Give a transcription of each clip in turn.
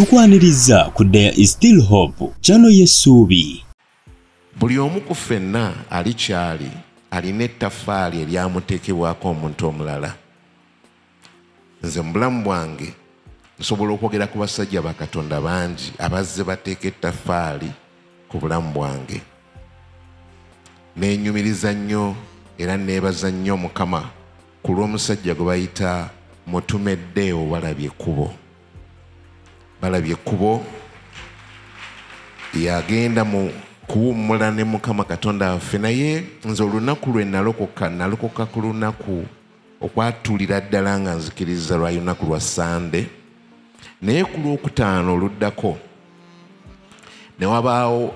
tukwaniriza ku There is Still Hope chano y'essuubi. Buli omu ku ffenna alikyali alina ettaffaali eryamuteekebwako omuntu omulala. Nze mu bulamu bwange nsobola okwogera ku basajja ba Katonda bangi abazze bateeka ettaffaali ku bulamu bwange. Neenyumiriza nnyo era neebaza nnyo Mukama ku lw'omusajja gwe bayita Mutumeddeewo Balabye Ekkubo. Balabye Ekkubo yagenda mu kuwummula ne Mukama Katonda waffe, naye nze olunaku lwe nalokoka ku lunaku okwatulira ddala nga nzikiriza lwa lunaku lwa Sande, naye ku lwokutaano oluddako ne wabaawo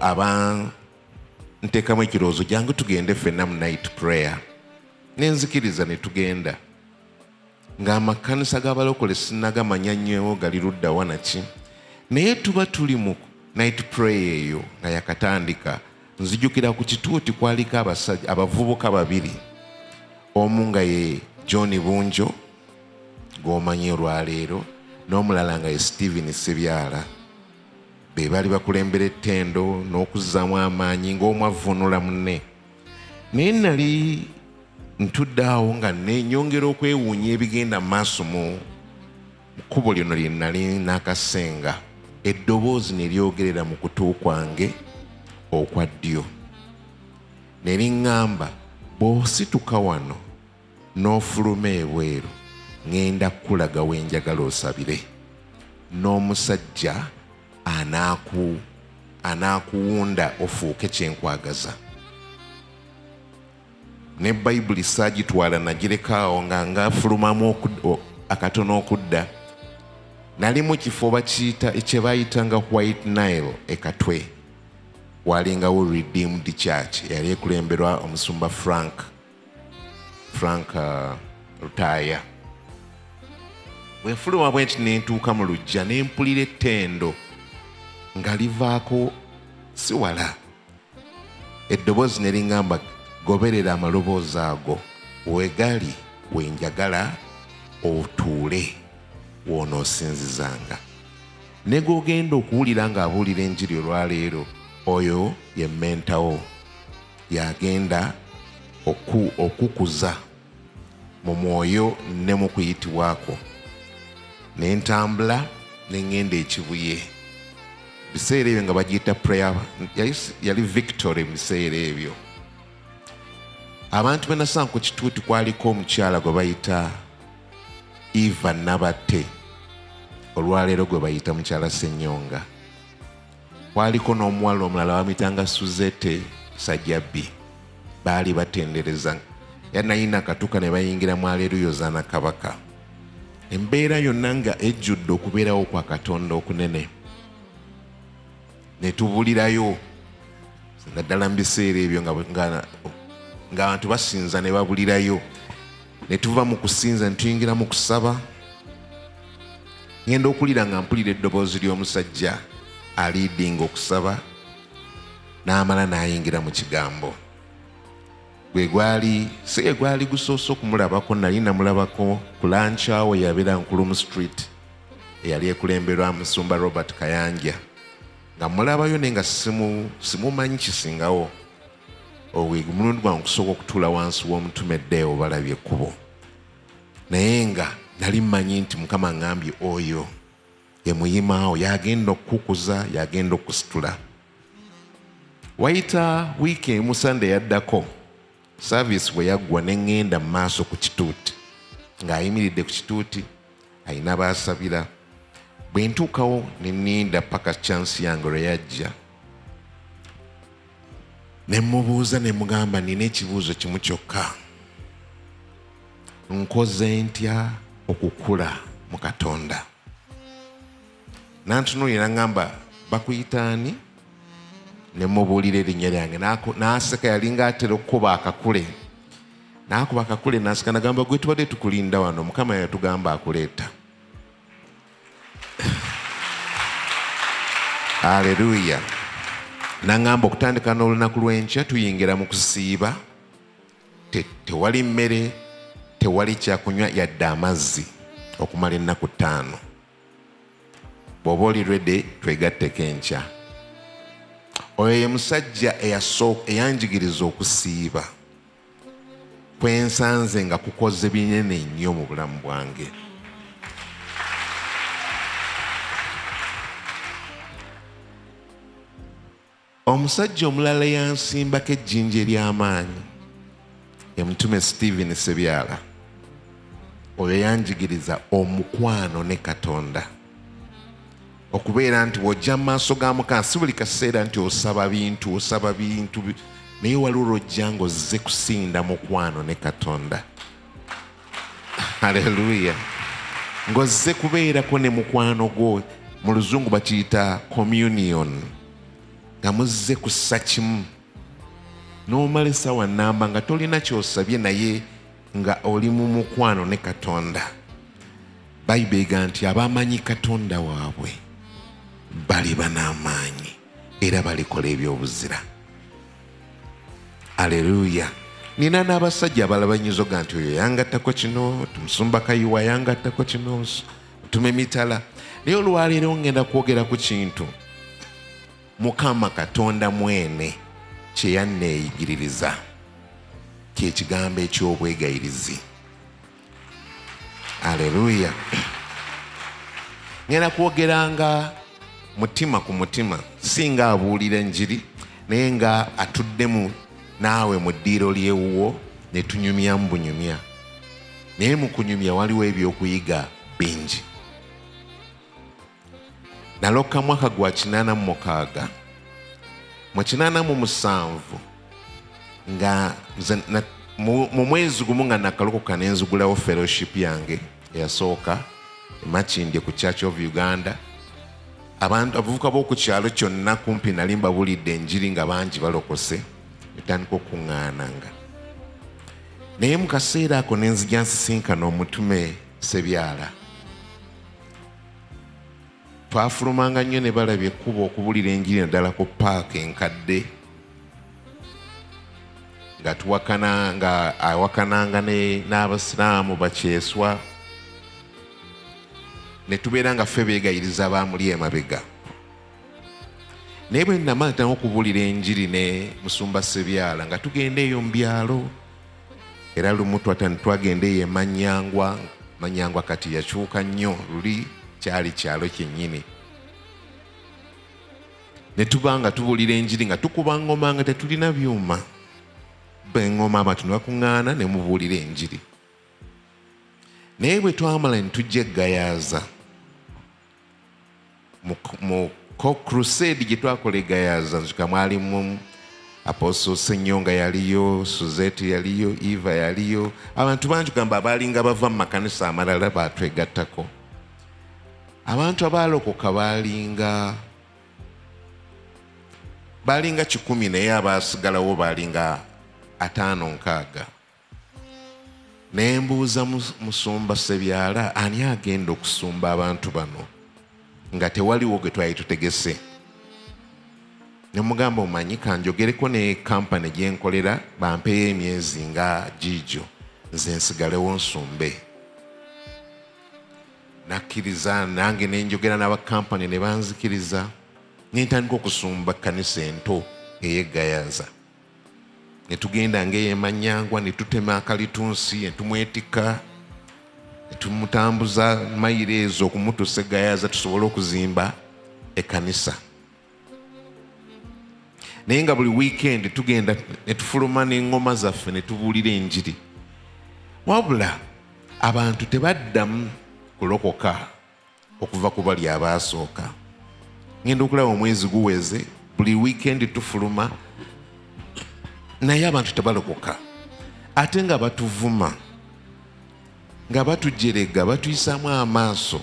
nteekamu ekirowoozo jangu tugende ffenna mu night prayer. Nenzikiriza ne tugenda ng'amakanisa g'abalokole sinnagamanya nnyo gali ludda wanaki, naye tuba tuli mu night prayer eyo nga yakatandika. Nzijukira ku kituuti kwaliko abavubuka babiri, omu nga ye John Bunjo g'omanyi olwaleero, n'omulala nga ye Stephen Sebyala. Be baali bakulembera ettendo n'okuzzaamu amaanyi ng'omu avvuunula munne. Naye nali ntudde awo nga nenyongera okwewuunya ebigenda mu maaso mu kkubo lino lye nali n'akasenga. Eddoboozi ne lyogerera mu kutu kwange okwa ddyo ne liŋŋamba, bw'osituka wano n'ofuluma ebweru ŋŋenda kukulaga wenjagala osabire, n'omusajja anaakuwunda ofuuke kyenkwagaza. Ne Bayibuli saagitwala nagirekaawo nga ngafulumamu akatono okudda. Nali mu kifo kye baayitanga White Nile e Katwe, walingawo Redeemed Church yali ekulemberwa omusumba Frank Lutaaya. Bwenfuluma bwenti nentuuka mu luggya ne mpulira ettendo nga livaako si wala. Eddoboozi ne liŋŋamba, goberera amaloboozi ago wegali wenjagala otuule w'onoosinzizanga. Ne g'ogenda okuwulira ng'abuulira enjiri olwaleero, oyo ye mmentawo, yagenda okukuza mu mwoyo ne mu kuyitibwako. Ne ntambula ne ŋŋenda ekibuye. Biseera ebyo nga bagiyita prayer, yali Victory mu biseera ebyo. Abantu be nasanga ku kituuti kwaliko omukyala gwe bayita Eva Nabatte, olwaleero gwe bayita mukyala Ssenyonga. Kwaliko n'omuwala omulala bamitanga Suzette Sajjabbi, baali batendereza. Yanayina akatuka ne bayingira mu Aleluya Ozaana Kabaka. Embeera yonna nga ejjudde okubeerawo kwa Katonda okunene. Ne tubulirayo nga ddala mu biseera ebyo ng'abantu basinza ne babulirayo. Ne tuva mu kusinza ne tuyingira mu kusaba. Ngenda okulira nga mpulira eddoboozi ly'omusajja aliidinga okusaba, n'amala n'ayingira mu kigambo. Gwali gusoose okumulabako, nali namulabako ku lunch hour yabeera Nkulumu Street eyali ekulemberwa Musumba Robert Kayanja. Nga mulabayo naye nga simumanyi kisingawo. Omulundi gwange okusooka okutuula wansi w'Omutumeddeewo Balabye Ekkubo. Naye nga nali mmanyi nti Mukama ngambye oyo ye muyimaawo, yagenda okukukuza, yagenda okusitula. Wayita wiiki emu Sande yaddako, service bwe yaggwa ne ŋŋenda mu maaso ku kituuti, ng'ayimiridde ku kituuti ayina baasabira. Bwe ntuukawo ne nninda paka chance yange lwe yajja. Ne mubuuza ne mugamba, nina ekibuuzo kimu kyokka. Nkoze ntya okukula mu Katonda? Nantunuulira ngamba, bakuyita ani? Ne mubuulira erinnya lyange. N'aseka, yalinga atera okukuba akakule. N'akuba akakule n'aseka n'agamba, gwe tubadde tukulinda wano, Mukama yatugamba akuleeta. Haleluya. N'angamba okutandika n'olunaku lw'enkya tuyingira mu kusiiba. Tewali mmere, tewali kyakunywa yadde amazzi okumala ennaku 5. bw'oba oli ready twegatteko enkya. Oyo ye musajja eyanjigiriza okusiiba kwensanze nga kukoze binene nnyo mu bulamu bwange. Omusajja omulala yansimbako ejjinja ery'amaanyi ye Mutume Stephen Sebyala. Oyo yanjigiriza omukwano ne Katonda, okubeera nti w'ojja mu maaso ga Mukama si buli kaseera nti osaba bintu naye waliwo lw'ojja ng'ozze kusinda mukwano ne Katonda. Haleluya. Ng'ozze kubeerako ne mukwano gwo, mu luzungu bakiyita communion, nga muzze kussa kimu n'omala essaawa nnamba nga tolina ky'osabye naye nga oli mu mukwano ne Katonda. Bayibuli egamba nti abamanyi Katonda waabwe baliba n'amaanyi era balikola eby'obuzira. Aleluya. Nina n'abasajja abalabanyizo ga nti oyo yangattako kino, Tumusumba Kayiwa yangattako kino, Mutume Mitala. Naye olwaleero ngenda kwogera ku kintu Mukama Katonda mwene kye yanneeyigiririza, ky'ekigambo eky'obwegayirizi. Aleluya. Ngenda kwogeranga mutima ku mutima, singa abuulira enjiri naye nga atuddemu naawe mu ddiiro ly'ewuwo ne tunyumya mu bunyumya. Naye mu kunyumya waliwo ebyokuyiga bingi. Naloka mwaka gwa 86 mu 87 nga mu mwezi gumu nga nakalokoka ne nzigulawo fellowship yange eyasooka Makindye ku Church of Uganda. Abavubuka b'oku kyalo kyonna kumpi nali mbabulidde enjiri nga bangi balokose, etandika okuŋŋaananga. Naye mu kaseera ako ne nzija nsisinkana Omutume Sebyala. Twafulumanga nnyo ne balabye ekkubo okubulira enjiri naddala ku paaka enkadde, nga awakananga n'Abasiraamu Bakyeswa, ne tubeera nga ffe beegayiriza abaamuli emabega. Naye bwe namala ddala okubulira enjiri ne Musumba Sebyala nga tugenda eyo mu byalo, era lumu twagenda eyo e Manyangwa kati yakyuka nnyo, luli kyali kyalo kyennyini. Ne tuba nga tubulira enjiri nga tukuba ngoma nga tetulina byuma, b'engoma abantu ne bakuŋŋaana ne mubuulira enjiri. Naye bwe twamala ne tujja eGayaza mu crusade gye twakola eGayaza, nzuka mwalimu Apostle Senyonga yaliyo, Suzette yaliyo, Eva yaliyo, abantu bangi gamba abalinga bava mu makanisa amalala baatwegattako. Abantu abaalokoka balinga 10 naye abaasigalawo balinga 5-6. Ne mbuuza Musumba Sebyala, ani agenda okusumba abantu bano nga tewaliwo gwe twali tutegese? Ne mugamba, omanyi kanjogereko ne kampani gye nkolera bampeeyo emyezi nga giigyo nze nsigalewo nsumbe. Nakkiriza, nange ne njogera n'abakampani ne banzikiriza, ne ntandika okusumba kkanisa ento ey'eGayaza. Ne tugenda ng'eyo e Manyangwa ne tutema akalitunsi ne tumwetika, ne tumutambuza mayiro ezo okumutuusa eGayaza tusobole okuzimba ekkanisa. Naye nga buli weekend tugenda ne tufuluma n'eŋŋoma zaffe ne tubuulira enjiri. Wabula abantu tebaddamu kulokoka okuva ku bali abaasooka. Ngenda okulaba omwezi guweze, buli weekend tufuluma naye abantu tebalokoka. Ate nga batuvuma, nga batujerega, batuyisaamu amaaso.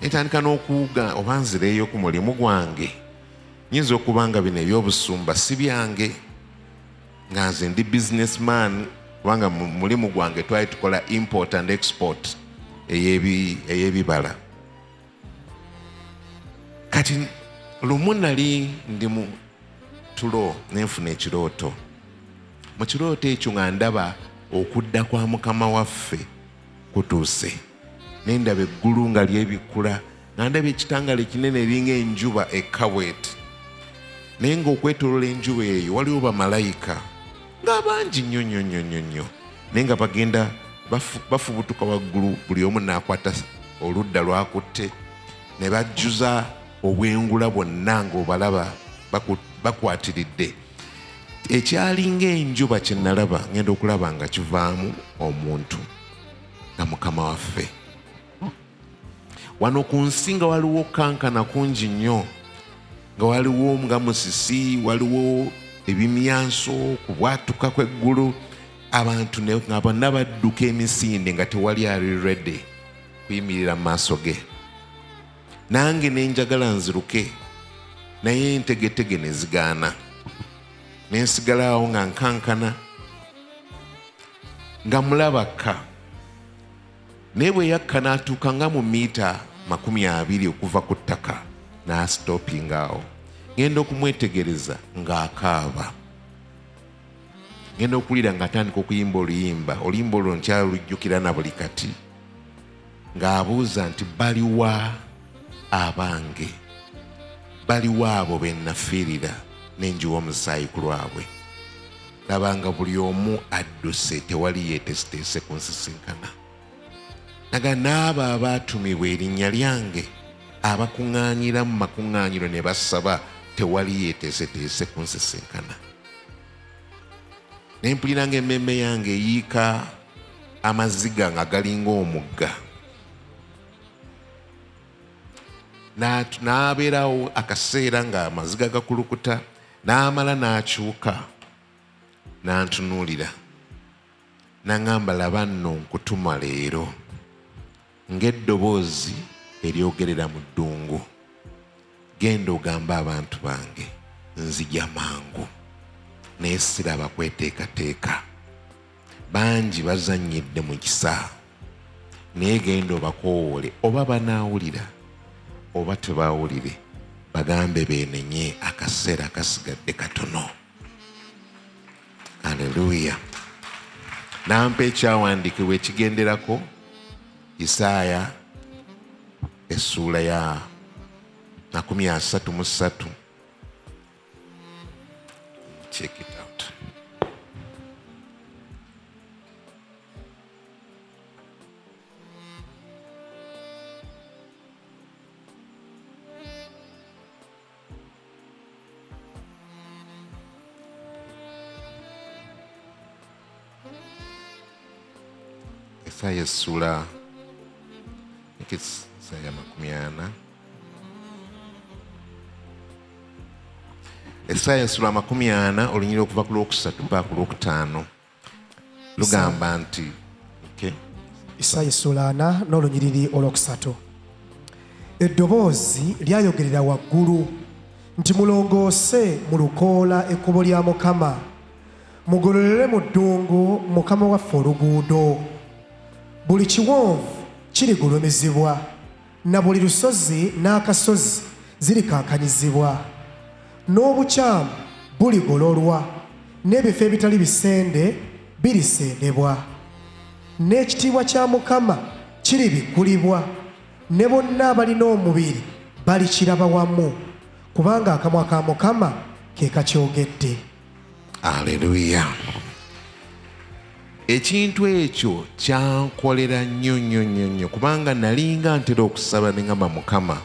Etandika n'okuwuga, oba nzireeyo ku mulimu gwange, nyinza okuba nga bino eby'obusumba si byange, nga nze ndi businessman, kubanga mu mulimu gwange twali tukola import and export ey'ebibala. Kati lumu nali ndi mu tulo nenfuna ekirooto. Mu kirooto ekyo nga ndaba okudda kwa Mukama waffe kutuuse. Ne ndaba eggulu nga lyebikula nga ndaba ekitangala ekinene eringa enjuba ekawet naye ng'okwetoolola enjuba eyo waliwo bamalayika ng'abangi nnyo naye nga bagenda bafubutuka waggulu buli omu n'akwata oludda lwakutte ne bajjuza obwengula bwonna ng'obalaba bakwatiridde ekyalinga enjuba kye nalaba ngenda okulaba nga kivaamu omuntu nga mukama waffe wano ku nsi nga waliwo kankana kungi nnyo nga waliwo nga musisi waliwo ebimyanso kubwatuka kw'eggulu abantu nga bonna badduka emisinde nga tewali ali ready kuyimirira mu maaso ge nange nenjagala nziruke naye entegetege ne zigaana nensigalawo nga nkankana nga mulabaka naye bwe yakka n'atuuka nga mu miita 20 okuva ku ttaka n'asitopinga awo ngenda okumwetegereza ng'akaaba ngenda okuwulira ng'atandika okuyimba oluyimba olwo nkyalujjukira na buli kati ng'abuuza nti baliwa abange baliwa abo be nafiirira n'enjiwa omusaayi ku lwabwe labanga buli omu adduse tewali yeeteeseteese kunsisinkana naga n'abo abaatumibwa erinnya lyange abakuŋŋaanyira mu makuŋŋaanyiro ne basaba tewali yeeteeseteese kunsisinkana ne mpulira ng'emmeeme yange eyiika amaziga nga galinga omugga n'abeerawo akaseera nga amaziga gakulukuta n'amala n'akyuka n'antunuulira n'aŋŋamba laba nno nkutuma leero ng'eddoboozi eryogerera mu ddungu genda ogambe abantu bange nzija mangu naye siraba kweteekateeka bangi bazannyidde mu kisa naye genda obakoowoole oba banaawulira oba tebaawulire bagambe beenenye akaseera kasigadde katono. Aleluya. Nampa ekyawandiikibwa ekigenderako Isaaya essuula ya 33. Check it out. Isaaya essuula Isaaya 40. Isaaya essuula 40 olunyirira okuva ku lwokusatu paka ku lwokutaano lugamba nti Isaaya essuula 4 n'olunyiriri olwokusatu. Eddoboozi lyayogerera waggulu nti mulongoose mu lukoola ekkubo lya Mukama, mugololere mu ddungu Mukama waffe oluguudo. Buli kiwonvu kirigulumizibwa na buli lusozi n'akasozi zirikankanyizibwa, n'obukyamu buligololwa n'ebifo ebitali bisende birisendebwa, n'ekitiibwa kya Mukama kiribikkulibwa, ne bonna abalina omubiri balikiraba wamu, kubanga akamwa ka Mukama ke kakyogedde. Aleluya. Ekintu ekyo kyankolera nnyo kubanga nalinga ntera okusaba ne ngamba Mukama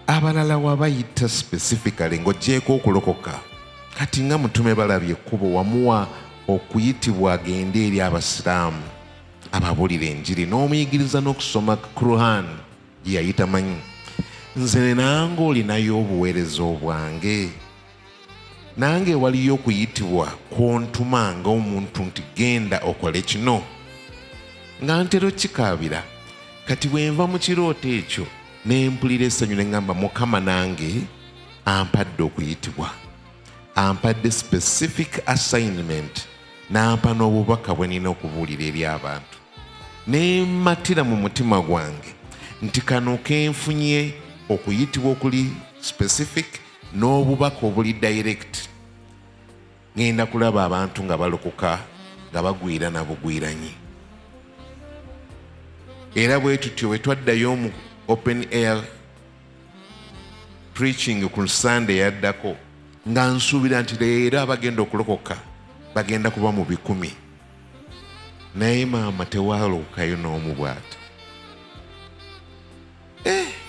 abalala wabayita specifically ng'oggyeko okulokoka, kati nga mutume balabye ekkubo wamuwa okuyitibwa agende eri abasiraamu ababulira enjiri n'omuyigiriza n'okusoma Quran gye yayita manyi, nze nange olinayo obuweereza obwange, nange waliyo okuyitibwa kwontuma ng'omuntu nti genda okole kino, nga ntero kikaabira. Kati bwe nva mu kirooto ekyo ne mpulira essanyu ne ngamba Mukama nange ampadde okuyitibwa, ampadde specific assignment, n'ampa n'obubaka bwe nina okubuulira eri abantu. Ne mmatira mu mutima gwange nti kano kenfunye okuyitibwa okuli specific n'obubaka obuli direct, ngenda kulaba abantu nga balokoka nga bagwira na bugwiranyi. Era bwe tutyo bwe twaddayo open air preaching ku Sunday yaddako nga nsuubira nti leero abagenda okulokoka bagenda kuba mu 100 naye maama tewalokokayo n'omu bw'ati.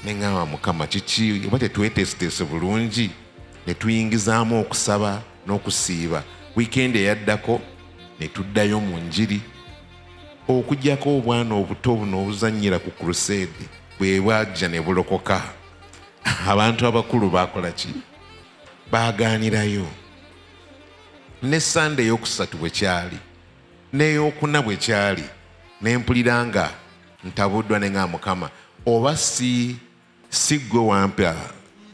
Ne ngamba Mukama kiki oba tetwetesitese bulungi ne tuyingizaamu okusaba n'okusiiba. Weekend eyaddako ne tuddayo mu njiri okugyako obwana obuto buno obuzannyira ku crusade bwe bwajja ne bulokoka. Abantu abakulu bakola ki? Baagaanirayo. Ne Sunday eyokusatu bwe kyali n'eyokuna bwe kyali ne mpulira nga ntabuddwa ne ngamba Mukama oba si gwe wampa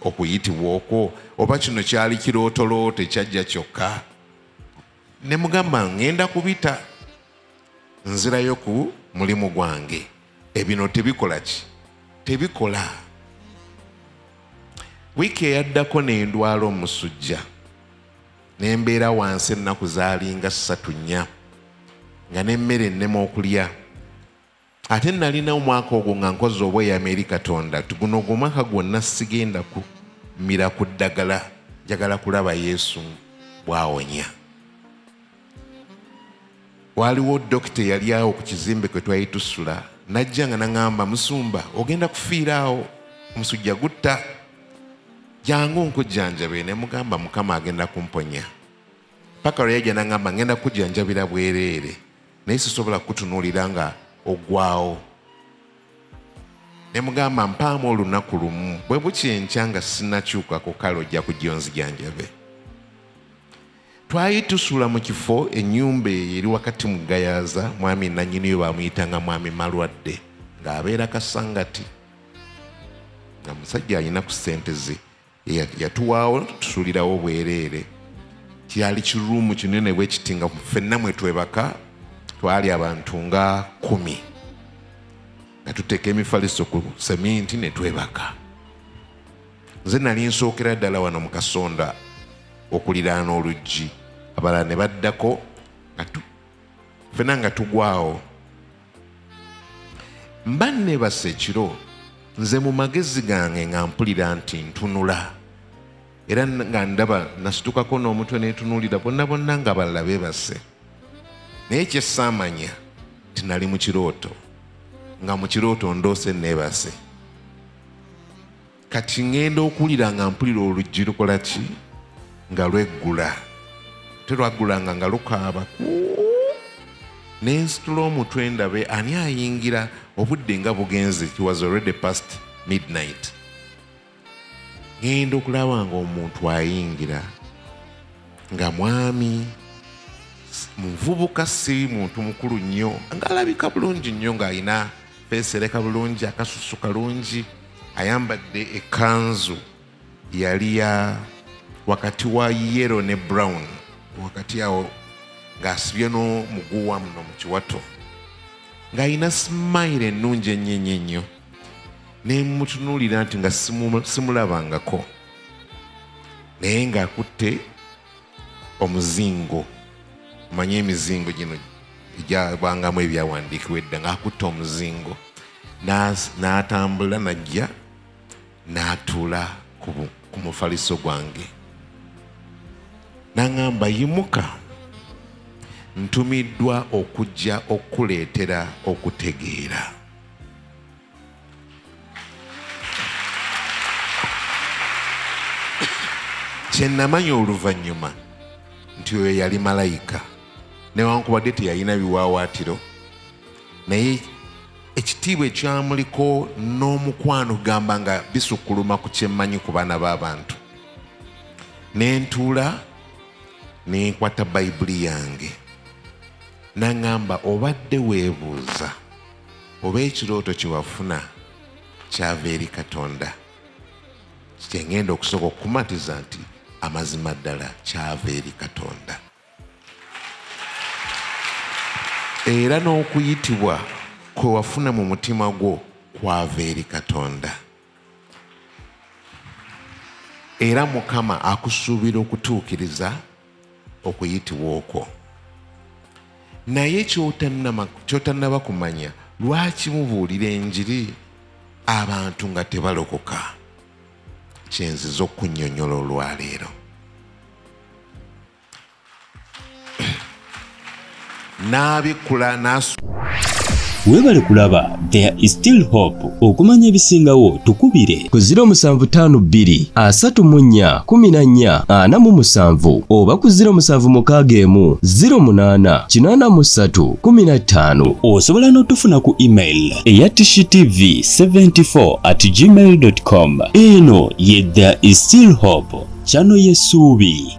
okuyitibwa okwo oba kino kyali kirootolooto ekyajja kyokka. Ne mugamba ngenda kubita nzirayo ku mulimu gwange. Ebino tebikola ki? Tebikola. Wiiki eyaddako ne ndwala omusujja ne mbeera wansi ennaku zaalinga 3-4 nga n'emmere ennema okulya. Ate nalina omwaka ogwo nga nkoze obweyamo eri Katonda guno omwaka gwonna sigenda kumira ku ddagala, njagala kulaba Yesu bw'awonya. Waliwo dokita yali awo ku kizimbe kwe twali tusula najja nga naŋŋamba Musumba ogenda kufiira awo omusujja gutta jangu nkujjanjabe. Ne mugamba Mukama agenda kumponya. Paka lwe yajja naŋŋamba ngenda kujjanjabira bwereere naye sisobola kutunuulira nga oggwawo. Ne mugamba mpaamu olunaku lumu bwe bukyenkya nga sinnakyukako kale ojja kujja onzijanjabe. Twali tusula mu kifo ennyumba eri wakati mu Gayaza, mwami nannyiniyo bamuyitanga mwami Malwadde ng'abeera Kasangati nga musajja alina ku ssente ze. Yatuwaawo tusulirawo bwereere. Kyali kiruumu kinene bwe kiti nga ffenna mwe twebaka twali abantu nga 10 nga tuteeka emifaliso ku seminti ne twebaka. Nze nali nsookera ddala wano mu Kasonda okuliraana oluggi, abalala ne baddako ffenna nga tugwawo. Mba neebase ekiro nze mu magezi gange nga mpulira nti ntunula era nga ndaba nasitukako n'omutwe neetunuulira bonna nga balala beebase. Naye kyessaamanya tinali mu kirooto, nga mu kirooto ndoose neebase. Kati ngenda okuwulira nga mpulira oluggi lukola ki? Nga lweggula. Terwaggulanga nga lukaaba. Ne nsitula omutwe ndabe ani ayingira. Obudde nga bugenze, it was already past midnight. Ngenda okulaba nga omuntu ayingira nga mwami muvubuka, si muntu mukulu nnyo, ng'alabika bulungi nnyo ng'alina feesereka bulungi, akasusu kalungi, ayambadde ekkanzu yali ya wakati wa yellow ne brown, wakati awo ng'asibye n'omuguwa muno mu kiwato, ng'alina smile ennungi ennyo ennyo. Ne mutunuulira nti nga simulabangako, naye ng'akutte omuzingo. Manye emizingo gino egyabangamu ebyawandiikibwa edda, ng'akutte omuzingo n'atambula najja n'atuula ku mufaliso gwange. N'aŋŋamba yimuka, ntumiddwa okujja okuleetera okutegeera. Kye namanya oluvannyuma nti oyo yali malayika, newankubadde teyalina biwaawaatiro, naye ekitiibwa ekyamuliko n'omukwano gamba nga bisukkuluma ku kyemmanyi ku baana b'abantu. Ne ntuula ne nkwata bayibuli yange, n'aŋŋamba obadde weebuuza oba ekirooto kye wafuna kyava eri Katonda, kye ngenda okusooka okukumatiza nti amazima ddala kyava eri Katonda. Era n'okuyitibwa kwe wafuna mu mutima gwo kwava eri Katonda. Era Mukama akusuubira okutuukiriza okuyitibwa okwo. Naye ky'otannaba kumanya, lwaki mubuulira enjiri? abantu nga tebalokoka kyenziza okunnyonnyola olwaleero. N'abikula n'asu Weebale kulaba There is Still Hope. Okumanya ebisingawo tukubire ku 0752 34 14 47 oba ku 0761 08 83 15. osobola n'otufuna ku email eya tshitv74@gmail.com. eno ye There is Still Hope, channel y'essuubi.